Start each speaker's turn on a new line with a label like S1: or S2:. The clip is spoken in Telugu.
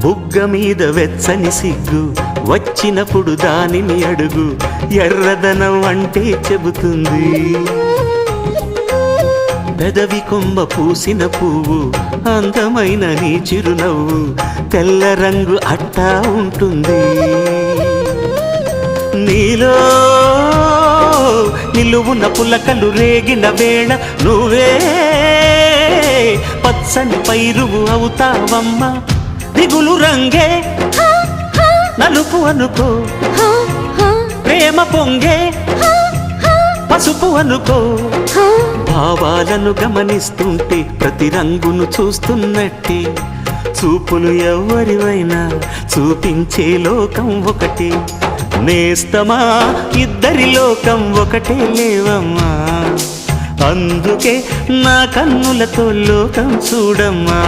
S1: బుగ్గ మీద వెచ్చని సిగ్గు వచ్చినప్పుడు దానిని అడుగు, ఎర్రదనం అంటే చెబుతుంది. పెదవి కొమ్మ పూసిన పువ్వు అందమైన నీ చిరునవ్వు, తెల్ల రంగు అట్టా ఉంటుంది. నీలో నిలువున పులకలు రేగిన వేళ నువ్వే పచ్చని పైరువు అవుతావమ్మా. దిగులు రంగే నలుపు అనుకో, ప్రేమ పొంగే పసుపు అనుకో. భావాలను గమనిస్తుంటే ప్రతి రంగును చూస్తున్నట్టే, చూపులు ఎవరివైనా చూపించే లోకం ఒకటే. నేస్తమా ఇద్దరి లోకం ఒకటే లేవమ్మా, అందుకే నా కన్నులతో లోకం చూడమ్మా.